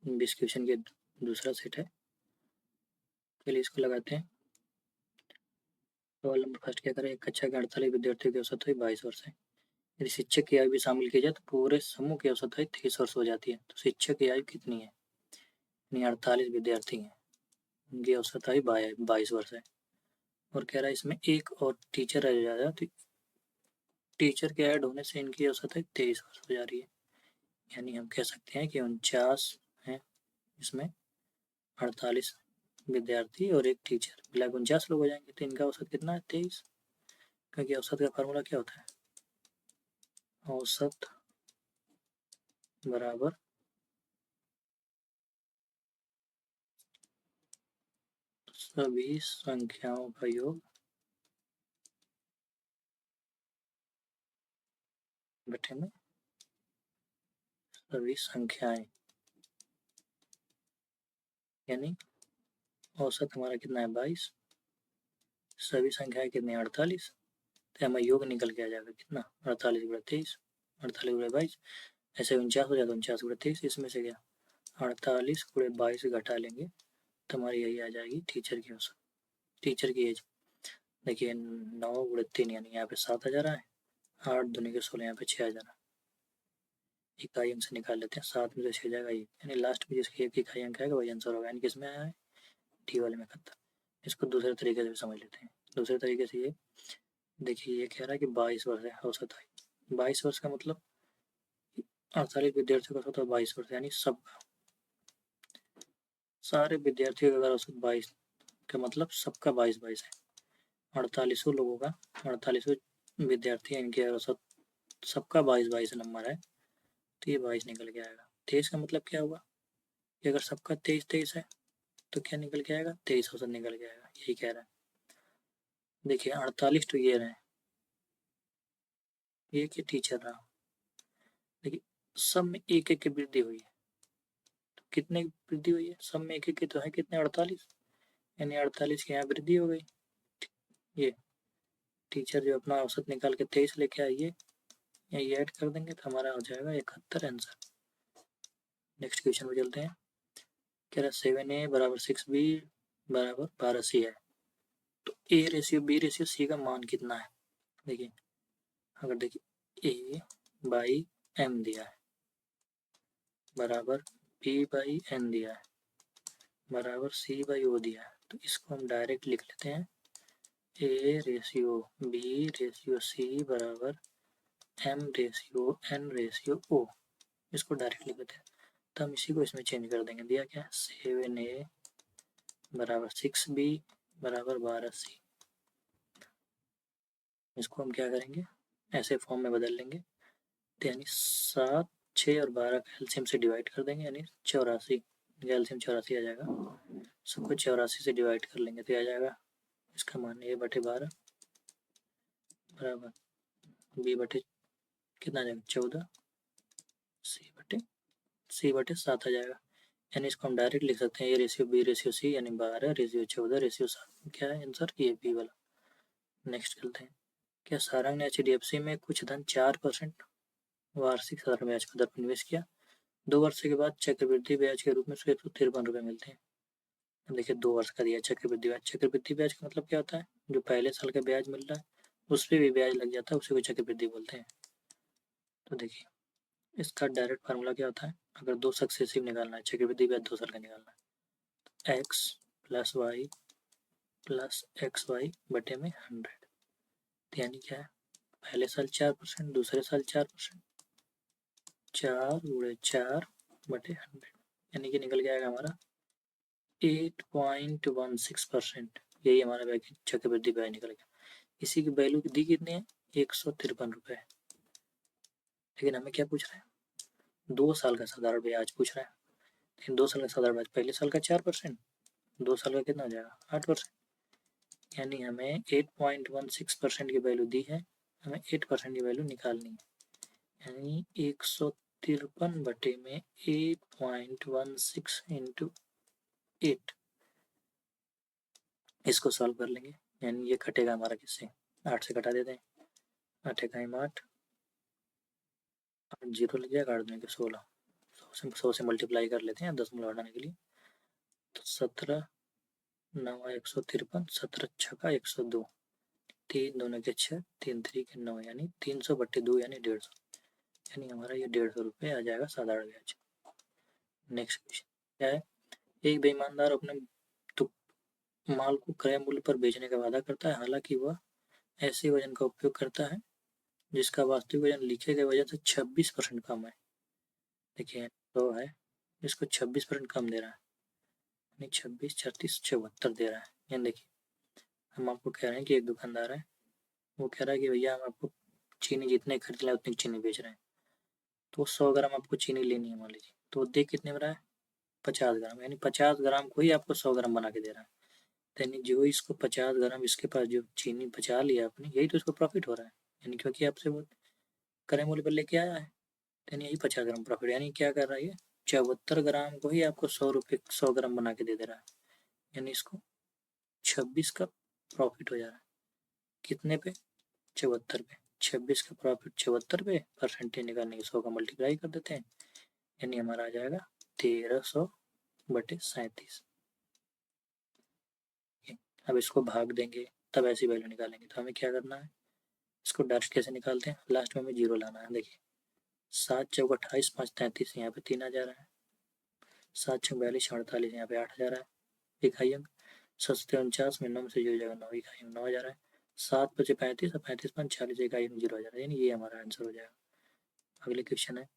20 question के दूसरा set है। चलिए इसको लगाते हैं। सवाल नंबर फर्स्ट क्या करें, एक कक्षा के 48 विद्यार्थियों की औसत हुई 22 वर्ष है। यदि शिक्षक की आयु भी शामिल की जाए तो पूरे समूह की औसत आयु 30 वर्ष हो जाती है। तो शिक्षक की आयु कितनी है? यानी 48 विद्यार्थी हैं, उनकी औसत आयु 22 वर्ष है। और कह रहा है इसमें एक और टीचर रह जाएगा, तो टीचर के ऐड होने से इनकी औसत आयु 23 वर्ष हो जा रही है। यानी हम कह सकते हैं कि 49 हैं इसमें, 48 विद्यार्थी और एक टीचर मिला 49 लोग हो जाएंगे। तो इनका औसत कितना है? 23। क्योंकि औसत का फार्मूला क्या होता है? औसत बराबर सभी संख्याओं का योग बटे में सभी संख्याएं। यानी औसत हमारा कितना है? 22। सभी संख्याएं कितनी? 48। तो हमें योग निकल के आ जाएगा कितना? 48 गुणा 23, 48 गुणा 22, ऐसे 49 हो जाता है। 49 गुणा 23, इसमें से क्या 48 गुणा 22 घटा लेंगे तो हमारी यही आ जाएगी टीचर की औसत, टीचर की एज। देखिए 9 गुणा 3 यानी यहाँ पे 7 आ जा रहा है, 8 दूनी के 16 यहाँ पे 6 आ जा रहा है। इकाई अंक से निकाल लेते हैं, 7 में से 6 जाएगा 1, यानी लास्ट में जिसकी एक इकाई अंक आएगा वही आंसर होगा। यानी किसमें आया है? डी वाले में खत्ता। इसको दूसरे तरीके से भी समझ लेते हैं। दूसरे तरीके से ये देखिए, ये कह रहा है कि 22 वर्ष है औसत आयु। 22 वर्ष का मतलब 48 विद्यार्थियों का औसत 22 वर्ष, यानी सब सारे विद्यार्थियों का अगर औसत 22 का मतलब सबका 22 है। 48 लोगों का, 48 विद्यार्थी हैं, इनके औसत सबका 22 नंबर है, तो ये 22 निकल के आएगा। 23 का मतलब क्या हुआ कि अगर सबका 23 है तो क्या निकल के आएगा? 23 औसत निकल के आएगा, यही कह रहा है। देखिए 48 तो ये रहे, ये कि टीचर रहा, देखिए सब में एक एक की वृद्धि हुई है। तो कितने की वृद्धि हुई है? सब में एक एक की तो है कितने? 48, यानी 48 की यहाँ वृद्धि हो गई। ये टीचर जो अपना औसत निकाल के 23 लेके आइए, ये ऐड कर देंगे तो हमारा हो जाएगा 71 आंसर। नेक्स्ट क्वेश्चन में चलते हैं। कह रहा 7a बराबर 6b बराबर 12c है, तो a ratio b ratio c का मान कितना है? देखिए अगर देखिए a बाई m दिया है बराबर b बाई n दिया है बराबर c बाई o दिया है, तो इसको हम डायरेक्ट लिख लेते हैं a ratio b ratio c बराबर m ratio n ratio o। इसको डायरेक्ट लिख लेते हैं, तो हम इसी को इसमें चेंज कर देंगे। दिया क्या? 7a बराबर 6b बराबर 12c। इसको हम क्या करेंगे? ऐसे फॉर्म में बदल लेंगे, तो यानी 7, 6 और 12 का एलसीएम से डिवाइड कर देंगे, यानी 84। एलसीएम 84 आ जाएगा, सबको 84 से डिवाइड कर लेंगे तो आ जाएगा इसका मान a बटे 12 बराबर b बटे कितना आ जाएगा? 14, c बटे 7 आ जाएगा। यानी इसको हम डायरेक्ट लिख सकते हैं a ratio b ratio c, यानी 12 रेशियो 14 रेशियो 7। क्या है आंसर? ये बी वाला। नेक्स्ट चलते हैं। क्या सारंग ने HDFC में कुछ धन 4% वार्षिक साधारण ब्याज का दर पर निवेश किया? 2 वर्ष के बाद चक्रवृद्धि ब्याज के रूप में उसको 153 रुपये मिलते हैं। अब देखिए 2 वर्ष का दिया चक्रवृद्धि ब्याज। चक्रवृद्धि ब्याज का मतलब क्या होता है? जो पहले साल का ब्याज मिल रहा है उस पर भी ब्याज लग जाता है, उसी को चक्रवृद्धि बोलते हैं। तो देखिए इसका डायरेक्ट फार्मूला क्या होता है? अगर 2 सक्सेसिव निकालना है, चक्रवृद्धि ब्याज 2 साल का निकालना है, x plus y plus x y बटे में 100। तो यानी क्या है? पहले साल 4%, दूसरे साल 4%, 4 गुणे 4 बटे 100, यानी कि निकल के आएगा हमारा 8.16%। यही हमारा चक्रवृद्धि ब्याज निकल गया। इसी की वैल्यू दी कितनी है? 153 रुपये। लेकिन हमें क्या पूछ रहा है? 2 साल का साधारण ब्याज पूछ रहा है। लेकिन 2 साल का साधारण ब्याज पहले साल का 4%, 2 साल का कितना हो जाएगा? 8%। यानी हमें 8.16% की वैल्यू दी है, हमें 8% की वैल्यू निकालनी है। यानी 153 बटे में 8.16 इंटू 8, इसको सॉल्व कर लेंगे। यानी ये कटेगा हमारा किससे? 8 से कटा देते हैं, 8 एकाई 8, 8 जीरो लग जाएगा, 8 दूनी के 16, 100 से मल्टीप्लाई कर लेते हैं 10 हटाने के लिए। तो 17 9 153, 17 छक्का 102, 3 दूने के 6, 3 3 के 9, यानी 300/2 यानी 150, यानी हमारा ये 150 रुपये आ जाएगा साधारण ब्याज। नेक्स्ट क्वेश्चन क्या है, एक बेईमानदार अपने माल को क्रय मूल्य पर बेचने का वादा करता है, हालांकि वह ऐसे वजन का उपयोग करता है जिसका वास्तविक वजन लिखे गए वजन से 26% कम है। देखिए तो है, इसको 26% कम दे रहा है, यानी 26 36 74 दे रहा है। यानी देखिए हम आपको कह रहे हैं कि एक दुकानदार है, वो कह रहा है कि भैया हम आपको चीनी जितने खरीद लें उतनी चीनी बेच रहे हैं। तो 100 ग्राम आपको चीनी लेनी है मान लीजिए, तो दे कितने में रहा है 50 ग्राम, यानी 50 ग्राम को ही आपको 100 ग्राम बना के दे रहा है। यानी जो इसको 50 ग्राम इसके पास जो चीनी बचा लिया आपने, यही तो इसको प्रॉफिट हो रहा है, यानी क्योंकि आपसे वो क्रय मूल्य पर लेके आया है, यानी यही 50 ग्राम प्रॉफिट। यानी क्या कर रहा है ये 74 ग्राम को ही आपको 100 ग्राम बना के दे दे रहा है, यानी इसको 26 का प्रॉफिट हो जा रहा है। कितने पे 74 पे, 26 का प्रॉफिट 74 पे, परसेंटेज निकालने के 100 का मल्टीप्लाई कर देते हैं, यानी हमारा आ जाएगा 1300/37। अब इसको भाग देंगे तब ऐसी वैल्यू निकालेंगे, तो हमें क्या करना है, इसको डायरेक्ट कैसे निकालते हैं, लास्ट में हमें जीरो लाना है। देखिए 7 चौक 28, 5 33, यहाँ पे 3 आ जा रहा है, 7 छक 42, 48, यहाँ पे 8 आ जा रहा है इकाई अंक, 7 में 9 से जो जाएगा 9 इकाई अंक 9 आ जा रहा है, 7 बचे 35 और 35 5 40 इकाई अंक 0 आ जा रहा है, यानी ये हमारा आंसर हो जाएगा। अगले क्वेश्चन है,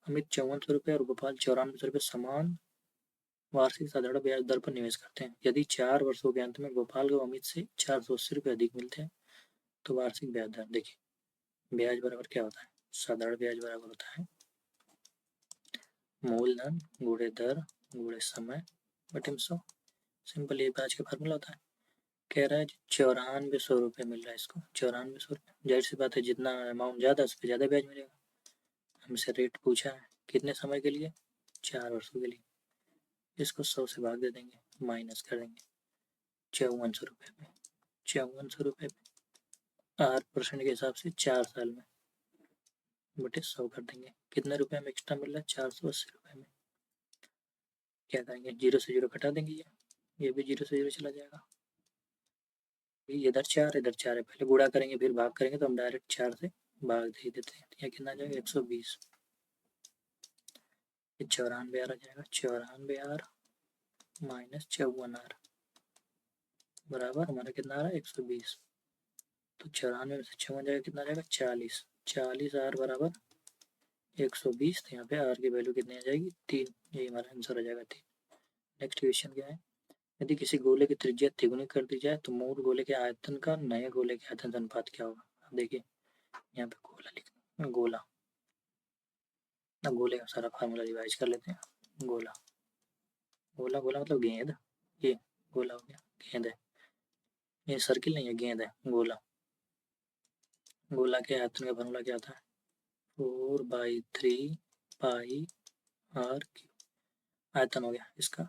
अमित 5400 रुपये और गोपाल 9400 रुपये समान वार्षिक साधारण ब्याज दर पर निवेश करते हैं। यदि 4 वर्षों के अंत में गोपाल को अमित से 480 रुपये अधिक मिलते हैं तो वार्षिक ब्याज दर, देखिए ब्याज बराबर क्या होता है, साधारण ब्याज बराबर होता है मूलधन गुणे दर गुणे समय बटे 100। सिंपल ये ब्याज का फार्मूला होता है। कह रहा है 9400 रुपये मिल रहा है इसको, 9400 रुपये, जाहिर सी बात है जितना अमाउंट ज़्यादा उस पर ज़्यादा ब्याज मिलेगा। हमसे रेट पूछा है कितने समय के लिए, 4 वर्षों के लिए, इसको 100 से भाग दे देंगे, माइनस कर देंगे 5400 रुपये पे, 5400 रुपये पे 8% के हिसाब से 4 साल में बटे 100 कर देंगे, कितने रुपए में एक्स्ट्रा मिल रहा है 480 रुपये में। क्या करेंगे, जीरो से जीरो घटा देंगे, ये भी जीरो से जीरो चला जाएगा, इधर 4 इधर 4 है, पहले गुणा करेंगे फिर भाग करेंगे, तो हम डायरेक्ट 4 से भाग दे देते हैं, यहाँ कितना आ जाएगा 120, ये 94 आ जाएगा, 94 माइनस 54 बराबर हमारा कितना आ रहा है 120, तो 94 में से 56 जाएगा, कितना आ जाएगा 40, 40 बराबर 120, तो यहाँ पे आर की वैल्यू कितनी आ जाएगी 3, यही हमारा आंसर आ जाएगा 3। नेक्स्ट क्वेश्चन क्या है, यदि किसी गोले की त्रिज्या तिगुनी कर दी जाए तो मूल गोले के आयतन का नए गोले के आयतन से अनुपात क्या होगा। अब देखिए यहाँ पे गोला लिखना, गोला, अब गोले का सारा फार्मूला रिवाइज कर लेते हैं। गोला, गोला गोला मतलब गेंद, ये गोला हो गया, गेंद है, ये सर्किल नहीं है गेंद है गोला। गोला के आयतन का फार्मूला क्या था 4/3 पाई आर क्यूब, आयतन हो गया इसका,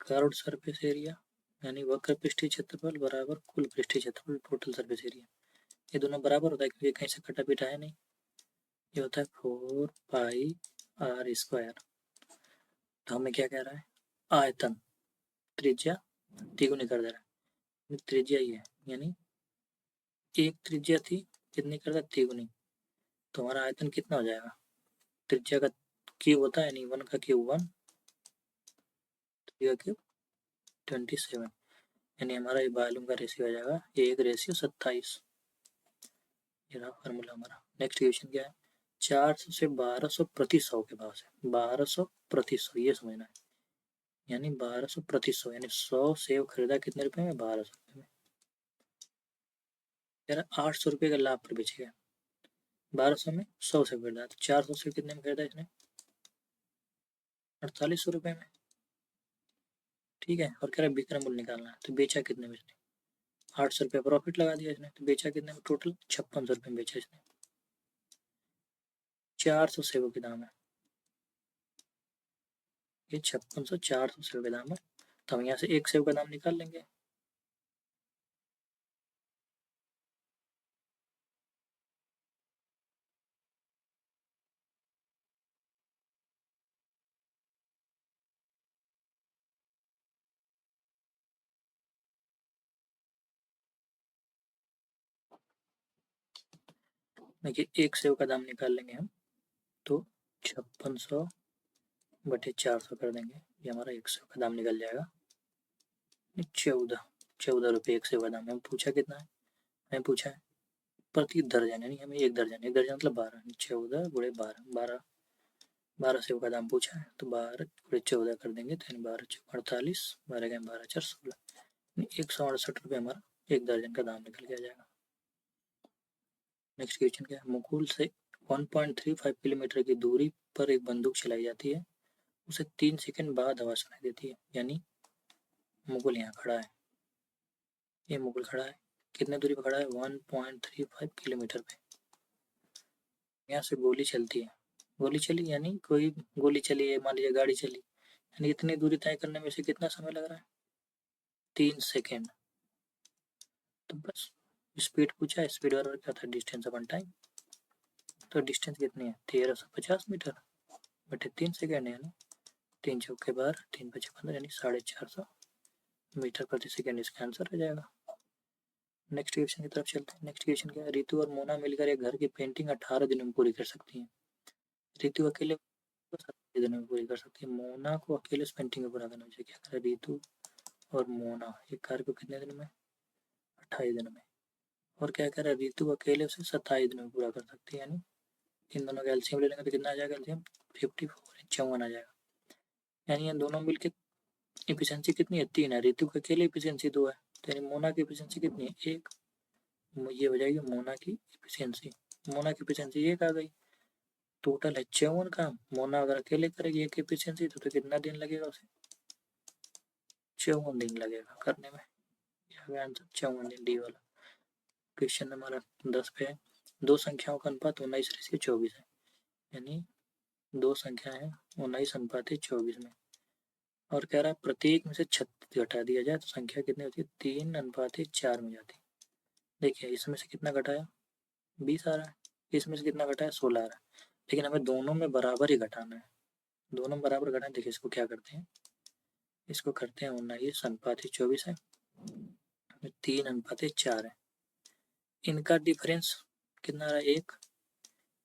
कर्व्ड सरफेस एरिया यानी वक्र पृष्ठीय क्षेत्रफल बराबर कुल पृष्ठीय क्षेत्रफल टोटल सरफेस एरिया, ये दोनों बराबर होता है क्योंकि कहीं से कटा पीटा है नहीं, ये होता है 4πr²। तो हमें क्या कह रहा है, आयतन त्रिज्या तिगुनी कर दे रहा है, त्रिज्या ही है, यानी एक त्रिज्या थी कितनी कर दिया तिगुनी, तो हमारा आयतन कितना हो जाएगा, त्रिज्या का क्यूब होता है यानी 1 का क्यूब 1, 3 का क्यूब 27, यानी हमारा ये वॉल्यूम का रेशियो आ जाएगा 1/27, ये रहा फार्मूला हमारा। नेक्स्ट क्वेश्चन क्या है, 400 से 1200 प्रति 100 के भाव से, 1200 प्रति 100 ये समझना है, यानी 1200 प्रति 100, यानी 100 सेव खरीदा कितने रुपए में 1200 रुपये में, यार 800 रुपये का लाभ पर बेचेगा, 1200 में 100 से खरीदा, तो 400 से कितने में खरीदा इसने 4800 रुपये में, ठीक है, और कह रहा है विक्रय मूल्य निकालना है, तो बेचा कितने में इसने 800 रुपये प्रॉफिट लगा दिया इसने, तो बेचा कितने में टोटल 5600 रुपये में बेचा इसने, 400 सेवों के दाम है, ये 5600 400 सेव के दाम है, तो हम यहाँ से एक सेव का दाम निकाल लेंगे, देखिए 1 सेव का दाम निकाल लेंगे हम, तो 5600 बटे 400 कर देंगे, ये हमारा 1 सेव का दाम निकल जाएगा। 14 रुपये 1 सेव का दाम। हमें पूछा कितना है, हमें पूछा है प्रति दर्जन, यानी हमें 1 दर्जन, 1 दर्जन मतलब 12, 14 गुणे 12, 12 सेव का दाम पूछा है, तो 12 गुणे 14 कर देंगे, तो यानी 12 चौक 48, 12 गए 12 4 16, 168 रुपये हमारा 1 दर्जन का दाम निकल के आ जाएगा। नेक्स्ट क्वेश्चन क्या है, मुकुल से 1.35 किलोमीटर की दूरी पर एक बंदूक चलाई जाती है, उसे 3 सेकंड बाद हवा सुनाई देती है, यानी मुकुल यहाँ खड़ा है, ये मुकुल खड़ा है, कितने दूरी पर खड़ा है, 1.35 किलोमीटर पे। यहाँ से गोली चलती है, गोली चली यानी कोई गोली चली है, मान लीजिए गाड़ी चली, यानी इतनी दूरी तय करने में से कितना समय लग रहा है, 3 सेकेंड। तो बस स्पीड पूछा है, स्पीड और क्या था, डिस्टेंस अपन टाइम, तो डिस्टेंस कितनी है 1350 मीटर बटे 3 सेकेंड, यानी 3 चौके 12, 3 पचे 15, यानी 450 मीटर प्रति सेकेंड इसका आंसर आ जाएगा। नेक्स्ट क्वेश्चन की तरफ चलते हैं। नेक्स्ट क्वेश्चन क्या है, रितु और मोना मिलकर एक घर की पेंटिंग 18 दिनों में पूरी कर सकती हैं। रितु अकेले 7 दिनों में पूरी कर सकती है, मोना को अकेले इस पेंटिंग को पूरा करना चाहिए। क्या करें, रितु और मोना एक कार्य को कितने दिन में, 28 दिनों में। और क्या कह रहा है, रितु अकेले उसे 27 दिनों में पूरा कर सकती है, यानी इन दोनों का एलसीएम ले लेंगे तो कितना आ जाएगा, एलसीएम 54, 54 आ जाएगा। यानी ये दोनों मिलकर एफिशिएंसी कितनी है, 3 है, रितु के अकेले एफिशिएंसी 2 है, तो यानी मोना की एफिशिएंसी कितनी है, 1। ये हो जाएगी मोना की एफिशिएंसी, मोना की एफिशिएंसी 1 आ गई। टोटल है 54 काम, मोना अगर अकेले करेगी 1 एफिशिएंसी तो कितना दिन लगेगा उसे, 54 दिन लगेगा करने में। आंसर 54 दिन, डी वाला। क्वेश्चन नंबर 10 पे है, दो संख्याओं का अनुपात 19:24 है, यानी दो संख्या है 19:24 में, और कह रहा है प्रत्येक में से 36 घटा दिया जाए तो संख्या कितनी होती है, 3:4 में जाती है। देखिए इसमें से कितना घटाया, 20 आ रहा है, इसमें से कितना घटाया, 16 आ रहा है, लेकिन हमें दोनों में बराबर ही घटाना है, दोनों बराबर घटाएं। देखिए इसको क्या करते हैं, इसको करते हैं 19:24 है, 3:4 है, इनका डिफरेंस कितना रहा, 1,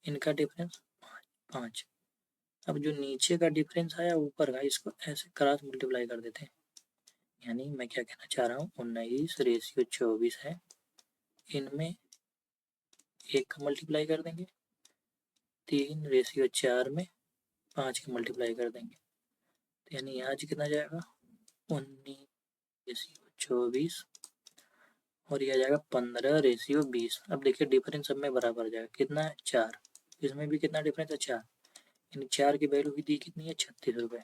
इनका डिफरेंस 5। अब जो नीचे का डिफरेंस आया ऊपर का, इसको ऐसे क्रॉस मल्टीप्लाई कर देते हैं, यानी मैं क्या कहना चाह रहा हूँ, 19:24 है, इनमें 1 का मल्टीप्लाई कर देंगे, 3:4 में 5 का मल्टीप्लाई कर देंगे, तो यानी आज कितना जाएगा, 19:24, और यह आ जाएगा 15:20। अब देखिए डिफरेंस सब में बराबर जाएगा, कितना है 4, इसमें भी कितना डिफरेंस है 4, यानी 4 की वैल्यू भी दी कितनी है, 36 रुपये,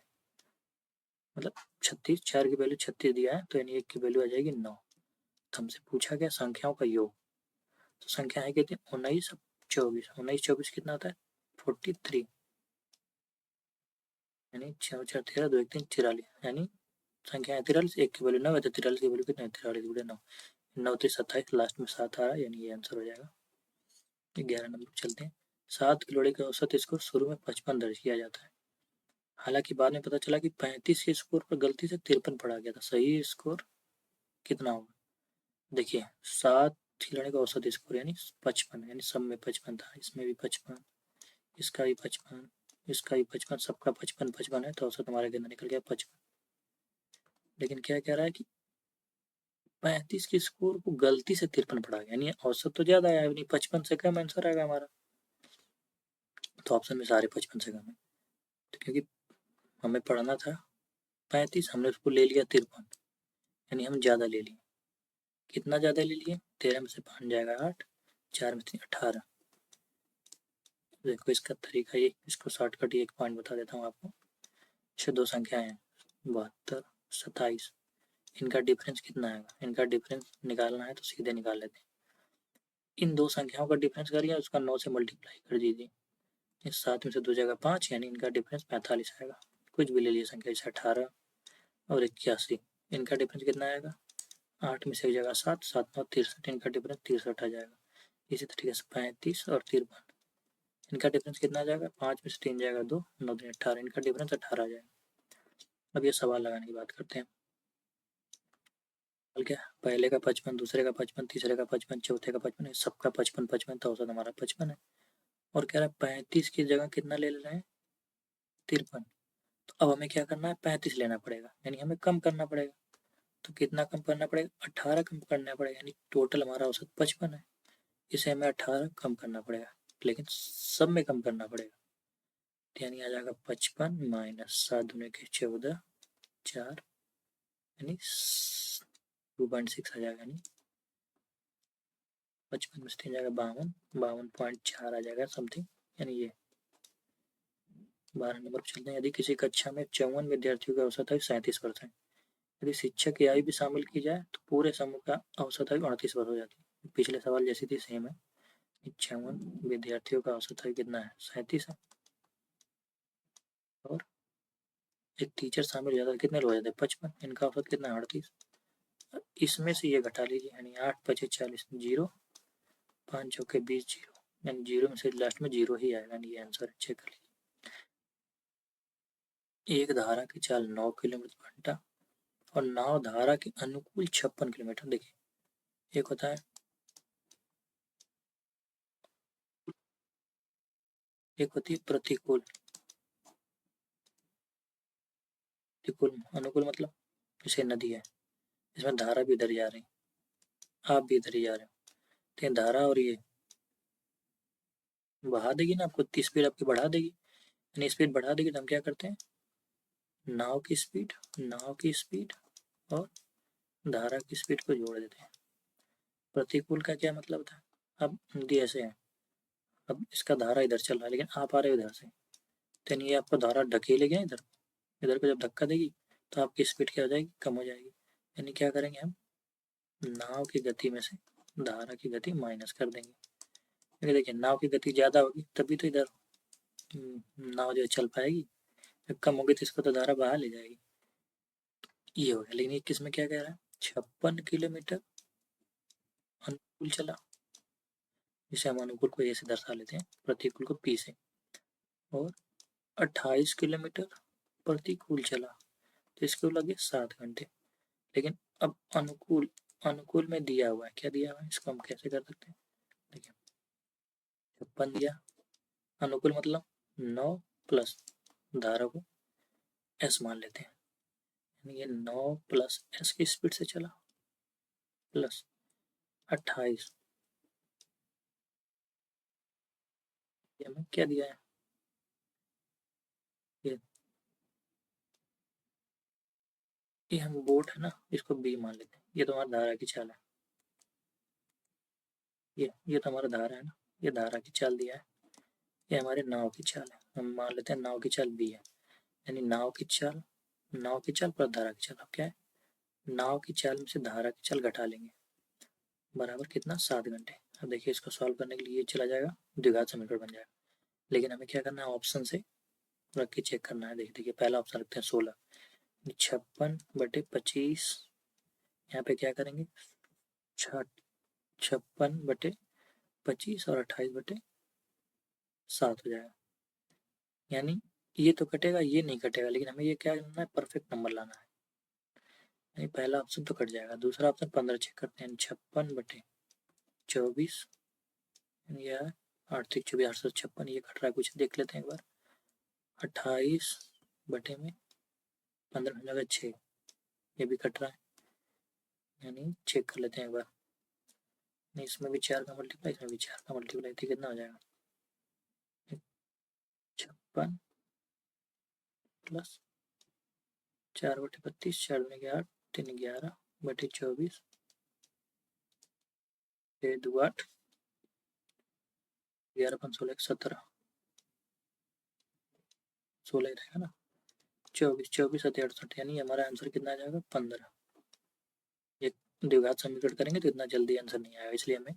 मतलब 36, 4 की वैल्यू 36 दिया है, तो यानी 1 की वैल्यू आ जाएगी 9। तो हमसे पूछा गया संख्याओं का योग, तो संख्या है कितनी, 19:24, 19:24 कितना होता है 43, यानी 6 4 13, 2 1 3 43, यानी संख्या है 43, 1 की वैल्यू 9 है, तो 43 की वैल्यू कितना है, 43 गुणे 9, 9 3 27, लास्ट में 7 आ रहा है, यानी ये आंसर हो जाएगा। 11 नंबर चलते हैं, 7 खिलाड़ी का औसत स्कोर शुरू में 55 दर्ज किया जाता है, हालांकि बाद में पता चला कि 35 के स्कोर पर गलती से 53 पढ़ा गया था, सही स्कोर कितना होगा। देखिए 7 खिलाड़ी का औसत स्कोर यानी 55, यानी सब में 55 था, इसमें भी 55, इसका भी 55, इसका भी 55, सबका 55 55 है, तो औसत हमारे के अंदर निकल गया 55। लेकिन क्या कह रहा है कि 35 के स्कोर को गलती से 53 पढ़ा गया, यानी औसत तो ज्यादा आया, यानी 55 से कम आंसर आएगा हमारा, तो ऑप्शन में सारे 55 से कम है, तो क्योंकि हमें पढ़ना था 35, हमने उसको ले लिया 53, यानी हम ज्यादा ले लिए, कितना ज्यादा ले लिए, 13 में से 5 जाएगा 8, 4 में से 18। देखो इसका तरीका ये, इसको शॉर्टकट एक पॉइंट बता देता हूँ आपको। अच्छा दो संख्याएं हैं 72 27, इनका डिफरेंस कितना आएगा, इनका डिफरेंस निकालना है तो सीधे निकाल लेते हैं, इन दो संख्याओं का डिफरेंस करिए, उसका 9 से मल्टीप्लाई कर दीजिए, इस 7 में से 2 जगह 5, यानी इनका डिफरेंस 45 आएगा। कुछ भी ले लीजिए संख्या, जैसे 18 और 81, इनका डिफरेंस कितना आएगा, 8 में से एक जगह 7, 7 9 63, इनका डिफरेंस 63 आ जाएगा। इसी तरीके से 35 और 53, इनका डिफरेंस कितना आ जाएगा, 5 में से 3 जाएगा 2, 9 3 18, इनका डिफरेंस 18 आ जाएगा। अब ये सवाल लगाने की बात करते हैं, क्या, पहले का 55, दूसरे का 55, तीसरे का 55, चौथे का 55, सबका 55 55, तो औसत हमारा 55 है। और कह रहा है 35 की जगह कितना ले रहे हैं, 53। तो अब हमें क्या करना है, 35 लेना पड़ेगा, यानी हमें कम करना पड़ेगा। तो कितना कम करना पड़ेगा, 18 कम करना पड़ेगा, यानी टोटल हमारा औसत 55 है। इसे हमें 18 कम करना पड़ेगा, लेकिन सब में कम करना पड़ेगा। यानी आ जाएगा 55 माइनस 7 दूनी के 14, 4 यानी 2.6 आ जाएगा, यानी 55 में से 3 जाएगा 52, 52.4 आ जाएगा समथिंग। यानी ये 12 नंबर पर चलते हैं। यदि किसी कक्षा में 54 विद्यार्थियों का औसत है 37%, यदि शिक्षक की आयु भी शामिल की जाए तो पूरे समूह का औसत आयु 38 वर्ष हो जाती है। पिछले सवाल जैसी थी सेम है। 56 विद्यार्थियों का औसत आयु कितना है, 37 है। और एक टीचर शामिल हो जाता है, कितने लोग हो जाते हैं, 55, इनका औसत कितना है, 38। इसमें से ये घटा लीजिए, यानी 8 5 40, 0, 5 चौके 20, 0, यानी 0 में से लास्ट में 0 ही आएगा। ये आंसर चेक कर लीजिए। एक धारा की चाल 9 किलोमीटर घंटा और नाव धारा के अनुकूल 56 किलोमीटर। देखिए एक होता है, एक होती है प्रतिकूल, प्रतिकूल अनुकूल मतलब जैसे नदी है, इसमें धारा भी इधर जा रही, आप भी इधर ही जा रहे हो, तो धारा और ये बहा देगी ना आपको, स्पीड आपकी बढ़ा देगी, यानी स्पीड बढ़ा देगी। तो हम क्या करते हैं, नाव की स्पीड और धारा की स्पीड को जोड़ देते हैं। प्रतिकूल का क्या मतलब था, अब नदी ऐसे है, अब इसका धारा इधर चल रहा है लेकिन आप आ रहे हो इधर से, तो ये आपको धारा ढकेलेगी इधर, इधर को जब धक्का देगी तो आपकी स्पीड क्या हो जाएगी, कम हो जाएगी। यानी क्या करेंगे हम, नाव की गति में से धारा की गति माइनस कर देंगे। क्योंकि देखिए नाव की गति ज़्यादा होगी तभी तो इधर नाव जो चल पाएगी, जब कम होगी तो इसको तो धारा बहा ले जाएगी। ये हो गया। लेकिन ये किस में क्या कह रहा है, 56 किलोमीटर अनुकूल चला, जिसे हम अनुकूल को ए से दर्शा लेते हैं, प्रतिकूल को पी से। और 28 किलोमीटर प्रतिकूल चला, तो इसको लगे 7 घंटे। लेकिन अब अनुकूल, अनुकूल में दिया हुआ है, क्या दिया हुआ है, इसको हम कैसे कर सकते हैं, देखिए 56 दिया, अनुकूल मतलब 9 प्लस धारा को एस मान लेते हैं, यानी ये 9 प्लस एस की स्पीड से चला प्लस 28, ये हमें क्या दिया है, ये हम बोट है ना, इसको बी मान लेते हैं। ये तो हमारा धारा की चाल है, ये तो हमारा धारा है ना, ये धारा की चाल दिया है, ये हमारे नाव की चाल है, हम मान लेते हैं नाव की चाल बी है। यानी नाव की चाल पर धारा की चाल, अब क्या है, नाव की चाल में से धारा की चाल घटा लेंगे, बराबर कितना, 7 घंटे। अब देखिए इसको सॉल्व करने के लिए ये चला जाएगा, द्विघात समीकरण बन जाएगा। लेकिन हमें क्या करना है, ऑप्शन से रख के चेक करना है। देखिए पहला ऑप्शन रखते हैं 16, 56/25, यहाँ पे क्या करेंगे, 56/25 और 28/7 हो जाएगा। यानी ये तो कटेगा, ये नहीं कटेगा, लेकिन हमें ये क्या करना है, परफेक्ट नंबर लाना है। यानी पहला ऑप्शन तो कट जाएगा, दूसरा ऑप्शन 15 चेक करते हैं, 56/24, या 8×24 856, ये कट रहा है कुछ, देख लेते हैं एक बार। 28/15 6, ये भी कट रहा है, यानी चेक कर लेते हैं एक बार। नहीं, इसमें भी 4 का मल्टीप्लाई, इसमें भी 4 का मल्टीप्लाई, तो कितना हो जाएगा, 56 प्लस 4/32, 4×8, 3×11/24, 6×2 8, 11×5 = 17, 16 ही रहेगा ना, 24 यानी हमारा आंसर कितना आ जाएगा, 15। ये द्विघात समीकरण करेंगे तो इतना जल्दी आंसर नहीं आएगा, इसलिए हमें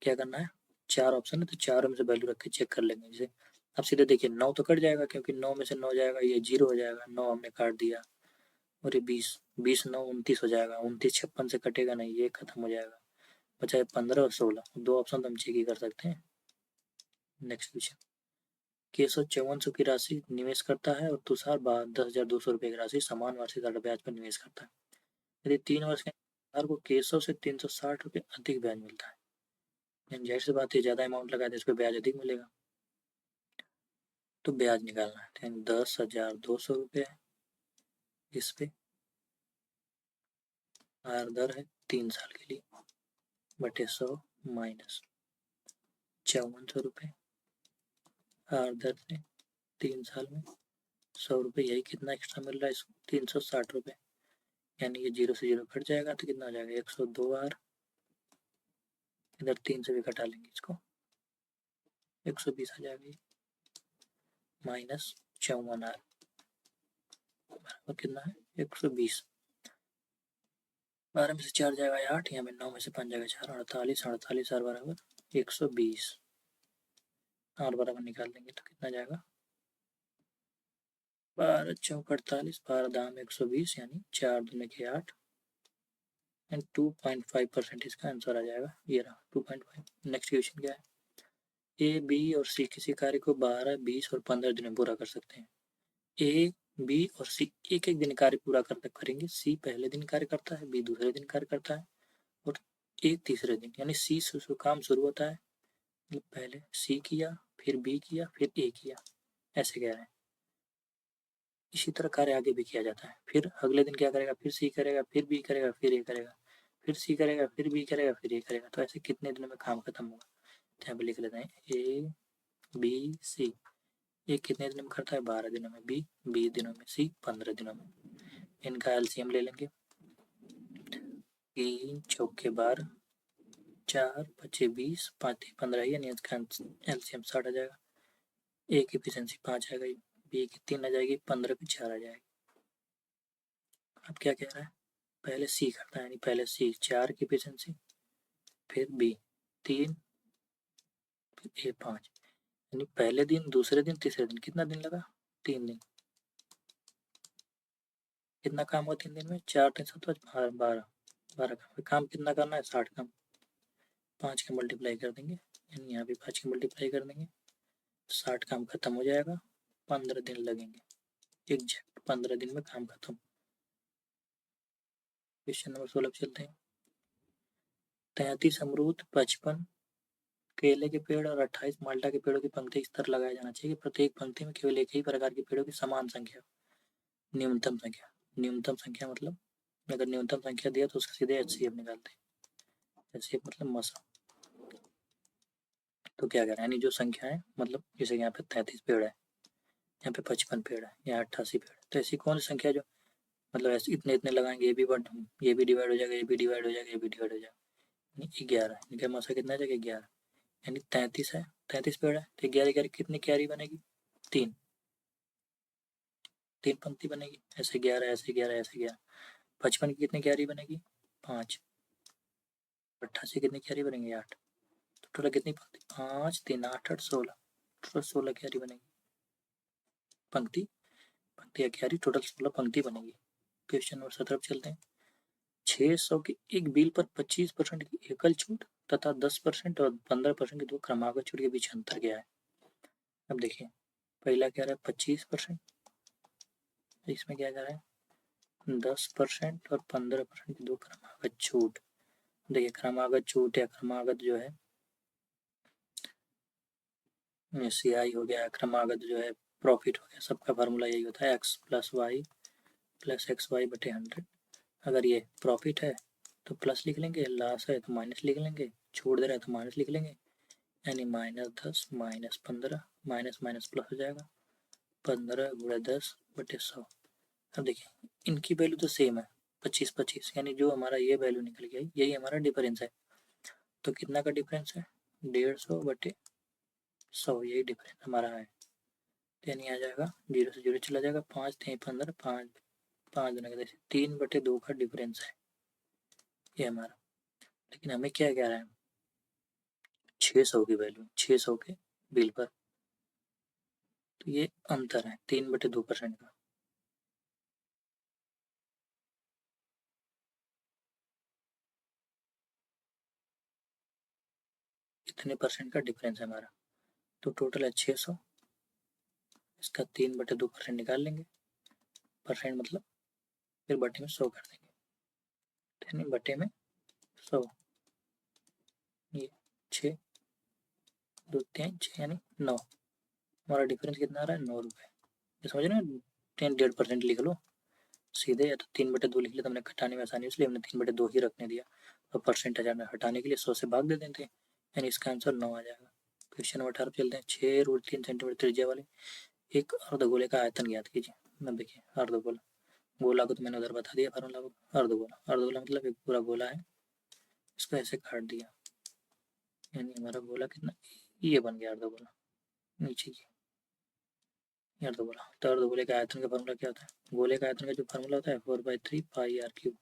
क्या करना है, 4 ऑप्शन है तो चारों में से वैल्यू रख के चेक कर लेंगे। जैसे अब सीधे देखिए 9 तो कट जाएगा, क्योंकि 9 में से 9 जाएगा, ये 0 हो जाएगा, 9 हमने काट दिया। और ये 20, 20 9 29 हो जाएगा, 29 56 से कटेगा नहीं, ये खत्म हो जाएगा। बचा है 15 और 16, दो ऑप्शन तो हम चेक ही कर सकते हैं। नेक्स्ट क्वेश्चन, केशव 5400 की राशि निवेश करता है और तुषार 10,200 रुपये की राशि समान वार्षिक ब्याज पर निवेश करता है। यदि 3 वर्ष के सरकार को केसों से 360 रुपये अधिक ब्याज मिलता है। जाहिर सी बात है, ज़्यादा अमाउंट लगा दे इस पर ब्याज अधिक मिलेगा, तो ब्याज निकालना है। 10,200 रुपये है इस पे, आर दर है 3 साल के लिए, बटे 100 माइनस 5400 रुपये आर दर से 3 साल में 100 रुपये, यही कितना एक्स्ट्रा मिल रहा है इसको, 360 रुपये। यानी ये 0 से 0 कट जाएगा तो कितना आ जाएगा, 102 आर, इधर 3 से भी घटा लेंगे इसको, 120 आ जाएगा, माइनस 54 आर बराबर कितना है, 120। 12 में से 4 जाएगा 8, यहाँ में 9 में से 5 जाएगा 4, 48, 48 आर बराबर 120। आर बराबर निकाल देंगे तो कितना जाएगा, 12 चौक 48, 12 दाम 120, यानी 4 दूनी के 8 एंड 2.5% इसका आंसर आ जाएगा, ये रहा 2.5। नेक्स्ट क्वेश्चन क्या है, ए, बी और सी किसी कार्य को 12, 20 और 15 दिन में पूरा कर सकते हैं। ए, बी और सी एक एक दिन कार्य पूरा करेंगे। सी पहले दिन कार्य करता है, बी दूसरे दिन कार्य करता है और ए तीसरे दिन, यानी सी से काम शुरू होता है, मतलब पहले सी किया, फिर बी किया, फिर ए किया, ऐसे कह रहे हैं। इसी तरह कार्य आगे भी किया जाता है। फिर अगले दिन क्या करेगा, फिर सी करेगा, फिर बी करेगा, फिर ए करेगा, फिर सी करेगा, फिर बी करेगा, फिर ए करेगा। तो ऐसे कितने दिनों में काम खत्म होगा, यहाँ पे लिख लेते हैं ए, बी, सी। ए कितने दिनों में करता है, 12 दिनों में, बी 20 दिनों में, सी 15 दिनों में। इनका एलसीएम ले लेंगे, 3 चौके 12, 4 पचे 20, 5 15, यानी इसका एलसीएम 60 आ जाएगा। ए की एफिशिएंसी 5 आ गई, बी की 3 आ जाएगी, 15 की 4 आ जाएगी। अब क्या कह रहा है, पहले सी करता है, यानी पहले सी 4 की एफिशिएंसी, फिर बी 3, फिर ए 5, यानी पहले दिन, दूसरे दिन, तीसरे दिन, कितना दिन लगा, 3 दिन। कितना काम हुआ 3 दिन में, 4 3 7 12, 12 काम कितना करना है, 60 काम, 5 के मल्टीप्लाई कर देंगे, यानी यहाँ भी 5 के मल्टीप्लाई कर देंगे, 60 काम खत्म हो जाएगा, 15 दिन लगेंगे, एग्जैक्ट 15 दिन में काम खत्म। क्वेश्चन नंबर 16 चलते हैं। 33 अमरूद, 55 केले के पेड़ और 28 माल्टा के पेड़ों की पंक्ति इस तरह लगाया जाना चाहिए कि प्रत्येक पंक्ति में केवल एक ही प्रकार के पेड़ों की समान संख्या, न्यूनतम संख्या। न्यूनतम संख्या मतलब अगर न्यूनतम संख्या दिया तो उसका सीधे एचसीएफ निकालते हैं। एचसीएफ मतलब मसा। तो क्या करें, यानी जो संख्या है, मतलब जैसे यहाँ पे 33 पेड़ है, यहाँ पे 55 पेड़ है, यहाँ 88 पेड़, तो ऐसी कौन सी संख्या जो मतलब ऐसे इतने इतने लगाएंगे, ये भी डिवाइड हो जाएगा, ये भी डिवाइड हो जाएगा, ये भी डिवाइड हो जाएगा, 11। इनका मसा कितना जाएगा, 11, यानी 33 है, 33 पेड़ है तो 11 11 कितनी क्यारी बनेगी, 3 पंक्ति बनेगी, ऐसे 11, ऐसे 11, ऐसे 11। 55 की कितनी क्यारी बनेगी, 5। 88 कितनी क्यारी बनेगी, 8। तो टोटल कितनी पंक्ति, 5 3 8 8 16, टोटल 16 क्यारी बनेगी, पंक्ति या क्यारी, टोटल 16 पंक्ति बनेगी। क्वेश्चन नंबर 17 चलते हैं। 600 के एक बिल पर 25% की एकल छूट तथा 10% और 15% की दो क्रमागत छूट के बीच अंतर क्या है। अब देखिए, पहला क्या रहा है 25%, इसमें क्या कह रहा है 10% और 15% की दो क्रमागत छूट। देखिए क्रमागत छूट या क्रमागत जो है सीआई हो गया, क्रमागत जो है प्रॉफिट हो गया, सबका फार्मूला यही होता है x plus y plus x y बटे 100। अगर ये प्रॉफिट है तो प्लस लिख लेंगे, लॉस है तो माइनस लिख लेंगे, छोड़ दे रहा है तो माइनस लिख लेंगे, यानी -10 -15 माइनस माइनस प्लस हो जाएगा, 15 गुणा 10 बटे 100। अब देखिए इनकी वैल्यू तो सेम है 25 25, यानी जो हमारा ये वैल्यू निकल गया यही हमारा डिफरेंस है। तो कितना का डिफरेंस है, 150 बटे 100, यही डिफरेंस हमारा है। यानी आ जाएगा 0 से 0 चला जाएगा, 5 3 15, 5 देने का 3 बटे 2 का डिफरेंस है ये हमारा। लेकिन हमें क्या कह रहा है, 600 की वैल्यू, 600 के बिल पर, तो ये अंतर है 3 बटे 2% का। इतने परसेंट का डिफरेंस है हमारा, तो टोटल है 600, इसका 3 बटे 2% निकाल लेंगे, परसेंट मतलब फिर बटे में 100 कर देंगे, यानी बटे में 100, ये 6 2 3 6 यानी 9, हमारा डिफरेंस कितना आ रहा है 9 रुपये। ये समझ रहे हैं, 10.5% लिख लो सीधे, या तो 3/2 लिख लिया तो हमने घटाने में आसानी, इसलिए हमने 3/2 ही रखने दिया, और परसेंटेज हटाने के लिए 100 से भाग दे देते हैं, यानी इसका आंसर 9 आ जाएगा। क्वेश्चन नंबर 18 चलते हैं। 6√3 सेंटीमीटर त्रिज्या वाले एक अर्धगोले का आयतन ज्ञात कीजिए। अब देखिए अर्धगोला, गोला को तो मैंने उधर बता दिया फार्मूला को, अर्धगोला मतलब एक पूरा गोला है, इसको ऐसे काट दिया, यानी हमारा गोला कितना, ये बन गया अर्धगोला, नीचे की अर्धगोला। तो अर्धगोले का आयतन का फार्मूला क्या होता है, गोले का आयतन का जो फार्मूला होता है 4/3 पाई आर क्यूब,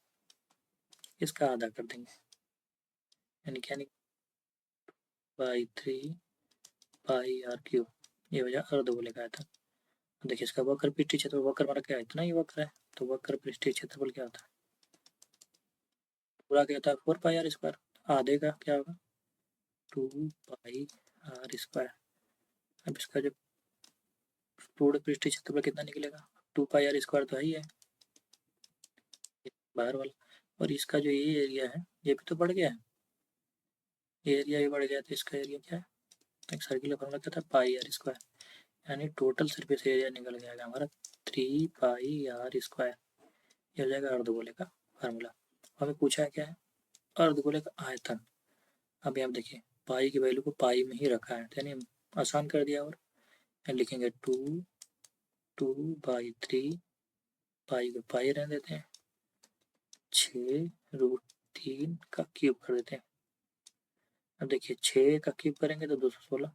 इसका आधा कर देंगे, यानी क्या, 4/3 पाई आर क्यूब, ये हो जाए अर्धगोले का आयतन। देखिए इसका वक्र पृष्ठीय क्षेत्रफल, वक्र हमारा क्या है, इतना ही वक्र है, तो वक्र पृष्ठीय क्षेत्रफल क्या होता है, पूरा क्या होता है 4πr², आधे का क्या होगा 2πr²। अब इसका जो पूर्ण पृष्ठीय क्षेत्रफल कितना निकलेगा, 2πr² तो है ही है बाहर वाला, और इसका जो ये एरिया है ये भी तो बढ़ गया है, ये एरिया भी बढ़ गया, तो इसका एरिया क्या है, एक सर्किल का फॉर्मूला क्या था πr², यानी टोटल सरफेस एरिया निकल गया हमारा 3πr², ये हो जाएगा अर्धगोले का फार्मूला। हमें पूछा है क्या है, अर्धगोले का आयतन। अब यहाँ देखिए पाई की वैल्यू को पाई में ही रखा है, यानी आसान कर दिया, और लिखेंगे 2/3 पाई को पाई रहने देते हैं, 6√3 का क्यूब कर देते हैं। अब देखिए 6 का क्यूब करेंगे तो 216,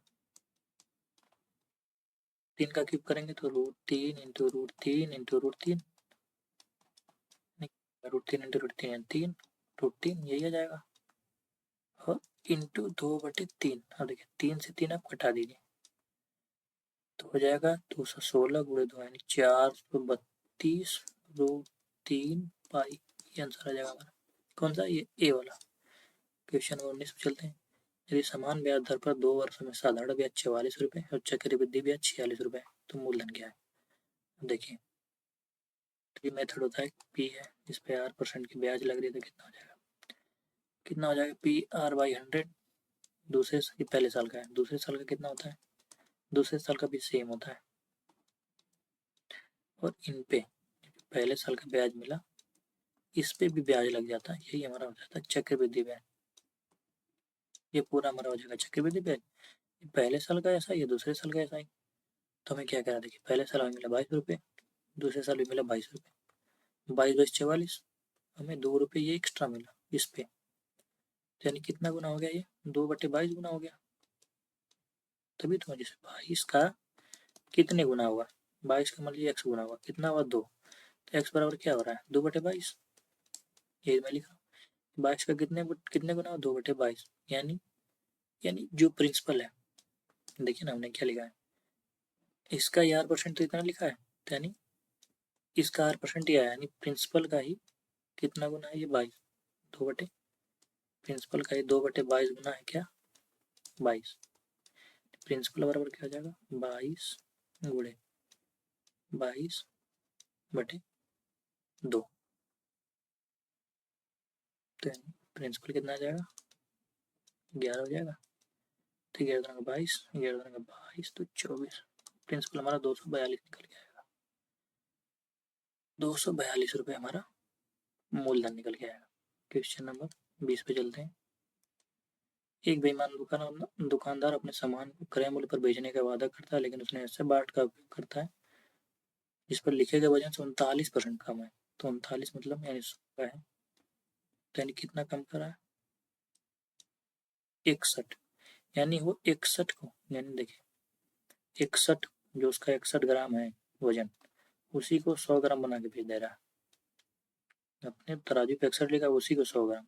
3 का क्यूब करेंगे तो √3 इंटू √3 इंटू √3, √3 इंटू √3 3 √3 यही आ जाएगा, और इंटू 2/3। अब देखिए 3 से 3 आप घटा दीजिए तो हो जाएगा 216 गुणे 2 यानी 432√3 पाई, ये आंसर आ जाएगा हमारा। कौन सा, ये ए वाला। क्वेश्चन नंबर 19 में चलते हैं। यदि समान ब्याज दर पर 2 वर्षों में साधारण ब्याज 44 रुपये और चक्रवृद्धि ब्याज 46 रुपये, तो मूलधन क्या है। देखिए तो मेथड होता है पी है, जिस पे R% की ब्याज लग रही है, तो कितना हो जाएगा, PR/100, दूसरे पहले साल का है, दूसरे साल का कितना होता है, दूसरे साल का भी सेम होता है, और इन पे पहले साल का ब्याज मिला, इस पे भी ब्याज लग जाता है, यही हमारा हो जाता है चक्रवृद्धि ब्याज। ये पूरा हमारा हो जाएगा चक्रवृद्धि ब्याज, पहले साल का ऐसा, ये दूसरे साल का ऐसा ही। तो हमें क्या करा, देखिए पहले साल हमें मिला 22 रुपये, दूसरे साल भी मिला 22 रुपये, 22 × 44, हमें 2 रुपये ये एक्स्ट्रा मिला इस पे, यानी कितना गुना हो गया, ये 2/22 गुना हो गया। तभी तो जैसे 22 का कितने गुना हुआ, 22 का मान लीजिए x गुना हुआ, कितना हुआ 2, तो x बराबर क्या हो रहा है 2/22, ये मैं लिखा 22 का कितने गुना हुआ 2/22, यानी जो प्रिंसिपल है, देखिए ना हमने क्या लिखा है, इसका R% तो इतना लिखा है, यानी इसका R% ही आया, यानी प्रिंसिपल का ही कितना गुना है ये 22, 2 प्रिंसिपल का ही 2/22 गुना है क्या 22, प्रिंसिपल बराबर क्या हो जाएगा 22 गुणे 22/2, तो प्रिंसिपल कितना आ जाएगा 11 हो जाएगा, तो 11 का 22, 11 का 22 तो 24, प्रिंसिपल हमारा 242 निकल के आएगा, 242 रुपये हमारा मूलधन निकल के आएगा। क्वेश्चन नंबर 20 पे चलते हैं। एक बेईमान दुकानदार अपने सामान को क्रय मूल्य पर बेचने का वादा करता है, लेकिन उसने ऐसे बाट का उपयोग करता है जिस पर लिखे गए वजन से 39% कम है, तो 39 मतलब यानी 100 है, तो यानी कितना कम करा है 61, यानी वो 61 को, यानी देखिए 61 जो उसका 61 ग्राम है वजन, उसी को 100 ग्राम बना के बेच दे रहा है, अपने तराजू पे 61 लिखा, उसी को 100 ग्राम,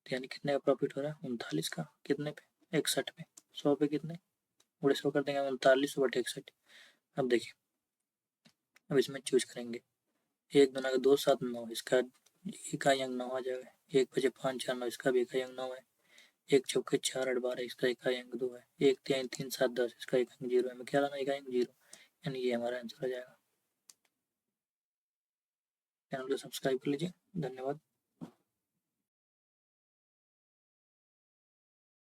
तो यानी कितने का प्रॉफिट हो रहा है 39 का, कितने पे 61 पे, 100 पे कितने उड़े 100 कर देंगे 39/61। अब देखिए अब इसमें चूज करेंगे, 1 2 का 2 7 9, इसका इकाई अंक 9 आ जाएगा, 1 बचे 5 4 9, इसका भी इकाई अंक 9 है, 1 चौके 4 8 12, इसका इकाई अंक 2 है, 1 3 3 7 10, इसका इकाई अंक 0 है, मैं क्या लाना इकाई अंक 0, यानी ये हमारा आंसर आ जाएगा। चैनल को सब्सक्राइब कर लीजिए, धन्यवाद।